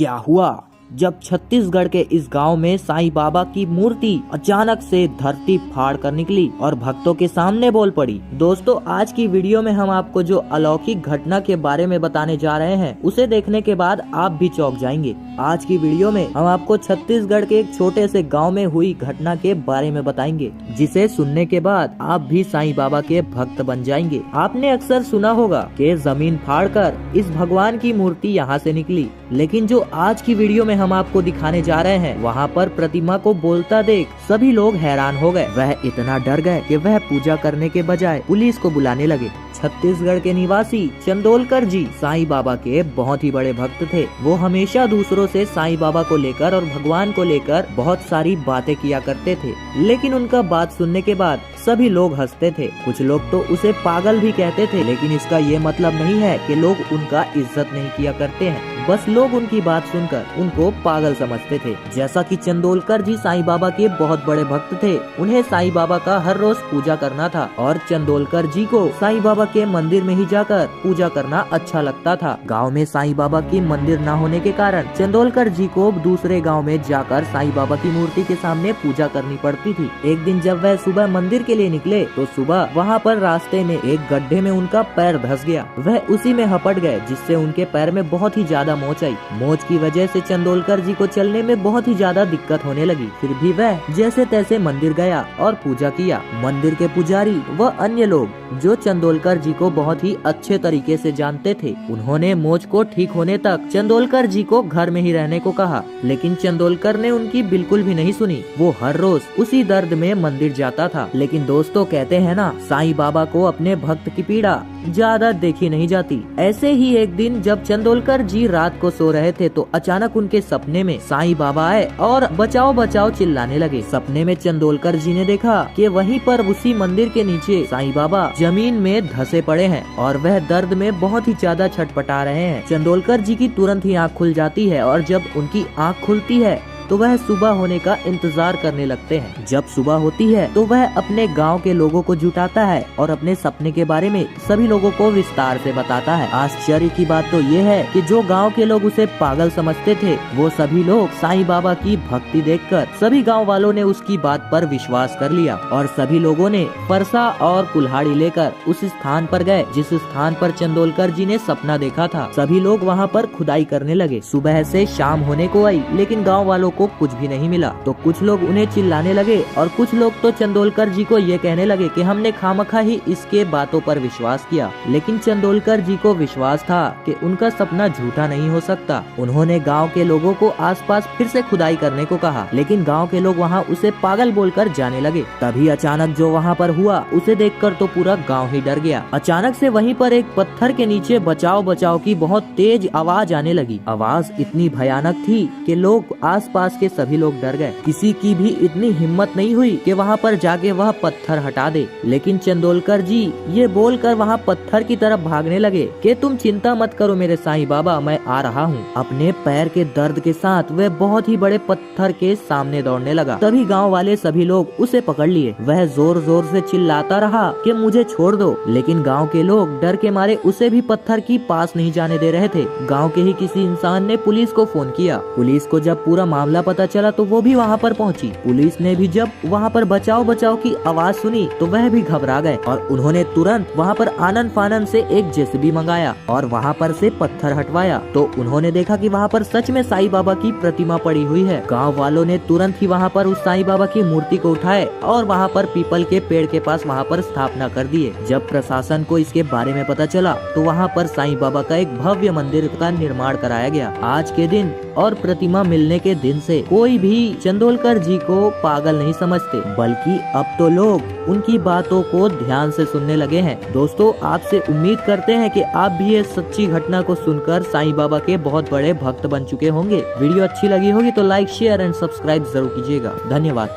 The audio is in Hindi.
क्या हुआ जब छत्तीसगढ़ के इस गांव में साईं बाबा की मूर्ति अचानक से धरती फाड़ कर निकली और भक्तों के सामने बोल पड़ी। दोस्तों, आज की वीडियो में हम आपको जो अलौकिक घटना के बारे में बताने जा रहे हैं, उसे देखने के बाद आप भी चौंक जाएंगे। आज की वीडियो में हम आपको छत्तीसगढ़ के एक छोटे से गाँव में हुई घटना के बारे में बताएंगे, जिसे सुनने के बाद आप भी साईं बाबा के भक्त बन जाएंगे। आपने अक्सर सुना होगा कि जमीन फाड़कर इस भगवान की मूर्ति यहाँ से निकली, लेकिन जो आज की वीडियो में हम आपको दिखाने जा रहे हैं, वहाँ पर प्रतिमा को बोलता देख सभी लोग हैरान हो गए। वह इतना डर गए कि वह पूजा करने के बजाय पुलिस को बुलाने लगे। छत्तीसगढ़ के निवासी चंदोलकर जी साईं बाबा के बहुत ही बड़े भक्त थे। वो हमेशा दूसरों से साईं बाबा को लेकर और भगवान को लेकर बहुत सारी बातें किया करते थे, लेकिन उनका बात सुनने के बाद सभी लोग हंसते थे। कुछ लोग तो उसे पागल भी कहते थे, लेकिन इसका ये मतलब नहीं है कि लोग उनका इज्जत नहीं किया करते हैं, बस लोग उनकी बात सुनकर उनको पागल समझते थे। जैसा कि चंदोलकर जी साईं बाबा के बहुत बड़े भक्त थे, उन्हें साईं बाबा का हर रोज पूजा करना था और चंदोलकर जी को साईं बाबा के मंदिर में ही जाकर पूजा करना अच्छा लगता था। गांव में साईं बाबा की मंदिर न होने के कारण चंदोलकर जी को दूसरे गांव में जाकर साईं बाबा की मूर्ति के सामने पूजा करनी पड़ती थी। एक दिन जब वह सुबह मंदिर के लिए निकले तो सुबह वहाँ पर रास्ते में एक गड्ढे में उनका पैर धंस गया। वह उसी में हपट गए, जिससे उनके पैर में बहुत ही ज्यादा मोच आई। मोच की वजह से चंदोलकर जी को चलने में बहुत ही ज्यादा दिक्कत होने लगी। फिर भी वह जैसे तैसे मंदिर गया और पूजा किया। मंदिर के पुजारी व अन्य लोग जो चंदोलकर जी को बहुत ही अच्छे तरीके से जानते थे, उन्होंने मोच को ठीक होने तक चंदोलकर जी को घर में ही रहने को कहा, लेकिन चंदोलकर ने उनकी बिल्कुल भी नहीं सुनी। वो हर रोज उसी दर्द में मंदिर जाता था। लेकिन दोस्तों, कहते हैं ना, साईं बाबा को अपने भक्त की पीड़ा ज्यादा देखी नहीं जाती। ऐसे ही एक दिन जब चंदोलकर जी रात को सो रहे थे तो अचानक उनके सपने में साईं बाबा आए और बचाओ बचाओ चिल्लाने लगे। सपने में चंदोलकर जी ने देखा कि वहीं पर उसी मंदिर के नीचे साईं बाबा जमीन में धंसे पड़े हैं और वह दर्द में बहुत ही ज्यादा छटपटा रहे हैं। चंदोलकर जी की तुरंत ही आँख खुल जाती है और जब उनकी आँख खुलती है तो वह सुबह होने का इंतजार करने लगते हैं। जब सुबह होती है तो वह अपने गांव के लोगों को जुटाता है और अपने सपने के बारे में सभी लोगों को विस्तार से बताता है। आश्चर्य की बात तो ये है कि जो गांव के लोग उसे पागल समझते थे, वो सभी लोग साईं बाबा की भक्ति देखकर सभी गाँव वालों ने उसकी बात पर विश्वास कर लिया और सभी लोगों ने फरसा और कुल्हाड़ी लेकर उस स्थान पर गए जिस स्थान पर चंदोलकर जी ने सपना देखा था। सभी लोग वहाँ पर खुदाई करने लगे। सुबह से शाम होने को आई, लेकिन गाँव वालों को कुछ भी नहीं मिला। तो कुछ लोग उन्हें चिल्लाने लगे और कुछ लोग तो चंदोलकर जी को ये कहने लगे कि हमने खामखा ही इसके बातों पर विश्वास किया। लेकिन चंदोलकर जी को विश्वास था कि उनका सपना झूठा नहीं हो सकता। उन्होंने गांव के लोगों को आसपास फिर से खुदाई करने को कहा, लेकिन गांव के लोग वहां उसे पागल बोलकर जाने लगे। तभी अचानक जो वहां पर हुआ उसे देखकर तो पूरा गाँव ही डर गया। अचानक से वहीं पर एक पत्थर के नीचे बचाओ बचाओ की बहुत तेज आवाज आने लगी। आवाज इतनी भयानक थी कि लोग आसपास के सभी लोग डर गए। किसी की भी इतनी हिम्मत नहीं हुई कि वहाँ पर जाके वह पत्थर हटा दे। लेकिन चंदोलकर जी ये बोलकर वहाँ पत्थर की तरफ भागने लगे कि तुम चिंता मत करो मेरे साईं बाबा, मैं आ रहा हूँ। अपने पैर के दर्द के साथ वह बहुत ही बड़े पत्थर के सामने दौड़ने लगा। तभी गाँव वाले सभी लोग उसे पकड़ लिए। वह जोर जोर से चिल्लाता रहा कि मुझे छोड़ दो, लेकिन गाँव के लोग डर के मारे उसे भी पत्थर की पास नहीं जाने दे रहे थे। गाँव के ही किसी इंसान ने पुलिस को फोन किया। पुलिस को जब पूरा मामला पता चला तो वो भी वहाँ पर पहुँची। पुलिस ने भी जब वहाँ पर बचाओ बचाओ की आवाज सुनी तो वह भी घबरा गए और उन्होंने तुरंत वहाँ पर आनन फानन से एक जेसीबी मंगाया और वहाँ पर से पत्थर हटवाया। तो उन्होंने देखा कि वहाँ पर सच में साईं बाबा की प्रतिमा पड़ी हुई है। गाँव वालों ने तुरंत ही वहाँ पर उस साईं बाबा की मूर्ति को उठाए और वहाँ पर पीपल के पेड़ के पास वहाँ पर स्थापना कर दिए। जब प्रशासन को इसके बारे में पता चला तो वहाँ पर साईं बाबा का एक भव्य मंदिर का निर्माण कराया गया। आज के दिन और प्रतिमा मिलने के दिन से कोई भी चंदोलकर जी को पागल नहीं समझते, बल्कि अब तो लोग उनकी बातों को ध्यान से सुनने लगे हैं। दोस्तों, आपसे उम्मीद करते हैं कि आप भी ये सच्ची घटना को सुनकर साईं बाबा के बहुत बड़े भक्त बन चुके होंगे। वीडियो अच्छी लगी होगी तो लाइक, शेयर एंड सब्सक्राइब जरूर कीजिएगा। धन्यवाद।